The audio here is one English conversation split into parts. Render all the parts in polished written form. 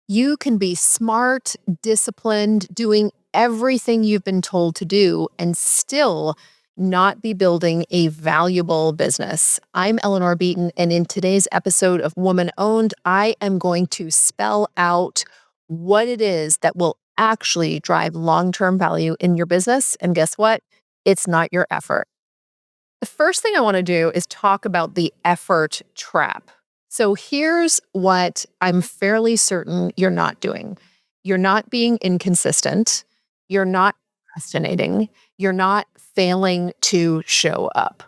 You can be smart, disciplined, doing everything you've been told to do, and still not be building a valuable business. I'm Eleanor Beaton, and in today's episode of Woman Owned, I am going to spell out what it is that will actually drive long term value in your business. And guess what? It's not your effort. The first thing I want to do is talk about the effort trap. So here's what I'm fairly certain you're not doing. You're not being inconsistent. You're not procrastinating. You're not failing to show up.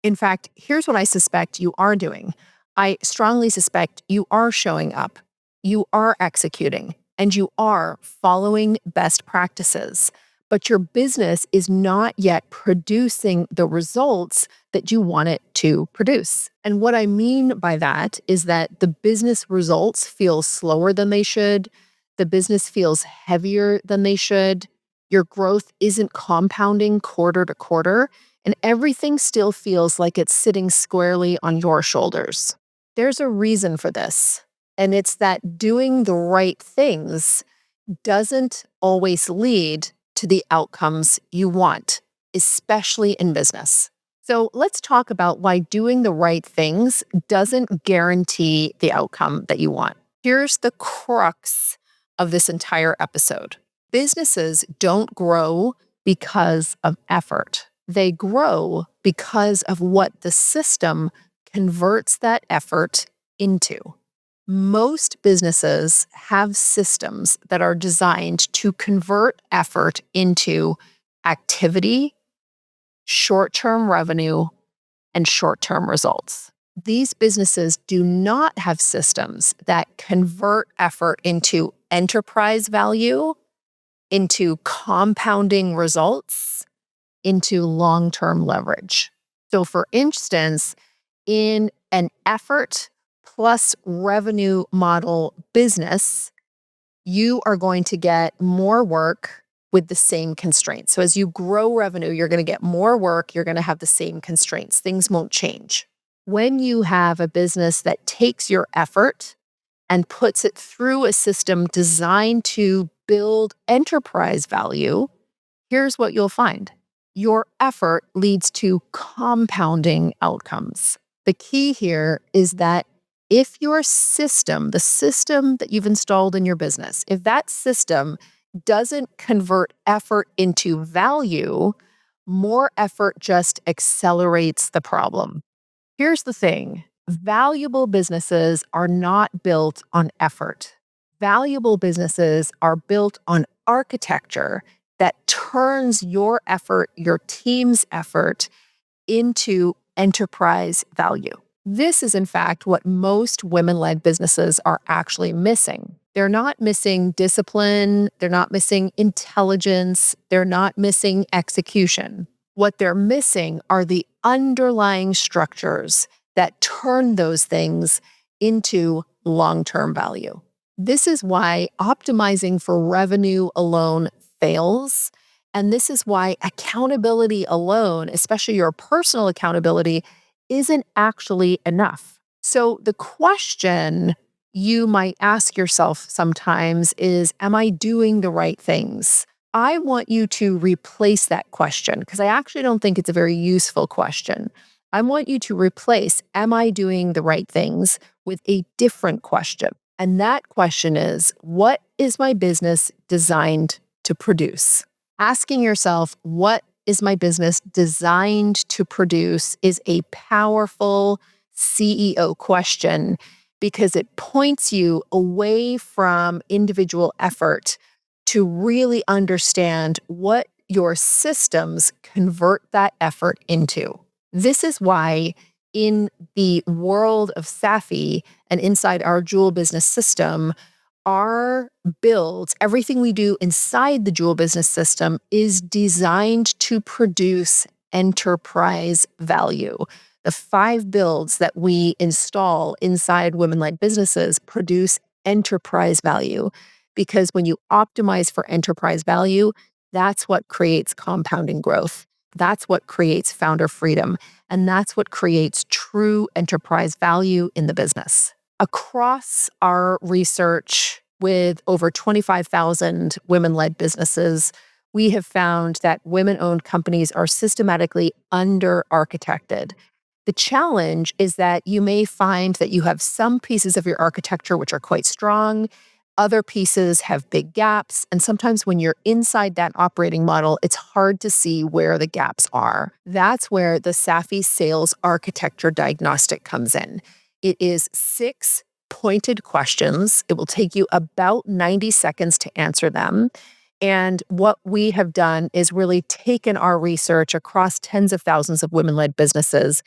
In fact, here's what I suspect you are doing. I strongly suspect you are showing up. You are executing and you are following best practices, but your business is not yet producing the results that you want it to produce. And what I mean by that is that the business results feel slower than they should. The business feels heavier than they should. Your growth isn't compounding quarter to quarter, and everything still feels like it's sitting squarely on your shoulders. There's a reason for this, and it's that doing the right things doesn't always lead to the outcomes you want, especially in business. So let's talk about why doing the right things doesn't guarantee the outcome that you want. Here's the crux of this entire episode. Businesses don't grow because of effort. They grow because of what the system converts that effort into. Most businesses have systems that are designed to convert effort into activity, short-term revenue, and short-term results. These businesses do not have systems that convert effort into enterprise value, into compounding results, into long-term leverage. So for instance, in an effort plus revenue model business, you are going to get more work with the same constraints. So as you grow revenue, you're going to get more work, you're going to have the same constraints. Things won't change. When you have a business that takes your effort and puts it through a system designed to build enterprise value, here's what you'll find. Your effort leads to compounding outcomes. The key here is that if your system, the system that you've installed in your business, if that system doesn't convert effort into value, more effort just accelerates the problem. Here's the thing. Valuable businesses are not built on effort. Valuable businesses are built on architecture that turns your effort, your team's effort, into enterprise value. This is, in fact, what most women-led businesses are actually missing. They're not missing discipline. They're not missing intelligence. They're not missing execution. What they're missing are the underlying structures that turn those things into long-term value. This is why optimizing for revenue alone fails. And this is why accountability alone, especially your personal accountability, isn't actually enough. So the question you might ask yourself sometimes is, am I doing the right things? I want you to replace that question because I actually don't think it's a very useful question. I want you to replace, am I doing the right things, with a different question. And that question is, what is my business designed to produce? Asking yourself, what is my business designed to produce, is a powerful CEO question because it points you away from individual effort to really understand what your systems convert that effort into. This is why in the world of Safi and inside our Jewel business system, our builds, everything we do inside the Jewel business system is designed to produce enterprise value. The 5 builds that we install inside women-led businesses produce enterprise value because when you optimize for enterprise value, that's what creates compounding growth. That's what creates founder freedom. And that's what creates true enterprise value in the business. Across our research, with over 25,000 women-led businesses, we have found that women-owned companies are systematically under-architected. The challenge is that you may find that you have some pieces of your architecture which are quite strong, other pieces have big gaps, and sometimes when you're inside that operating model, it's hard to see where the gaps are. That's where the SAFI Sales Architecture Diagnostic comes in. It is 6 pointed questions. It will take you about 90 seconds to answer them. And what we have done is really taken our research across tens of thousands of women-led businesses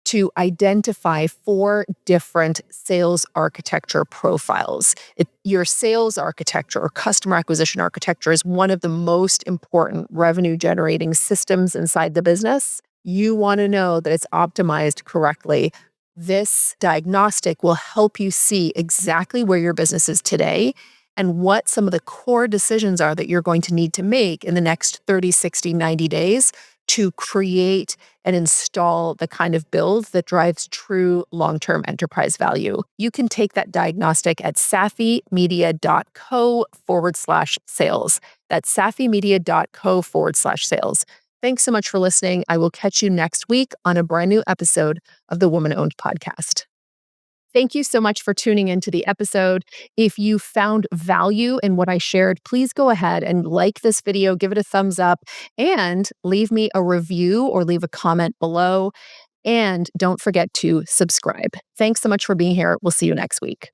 to identify 4 different sales architecture profiles. Your sales architecture or customer acquisition architecture is one of the most important revenue-generating systems inside the business. You want to know that it's optimized correctly. This diagnostic will help you see exactly where your business is today and what some of the core decisions are that you're going to need to make in the next 30, 60, 90 days to create and install the kind of build that drives true long-term enterprise value. You can take that diagnostic at safimedia.co/sales. That's safimedia.co/sales. Thanks so much for listening. I will catch you next week on a brand new episode of the Woman Owned Podcast. Thank you so much for tuning into the episode. If you found value in what I shared, please go ahead and like this video, give it a thumbs up, and leave me a review or leave a comment below. And don't forget to subscribe. Thanks so much for being here. We'll see you next week.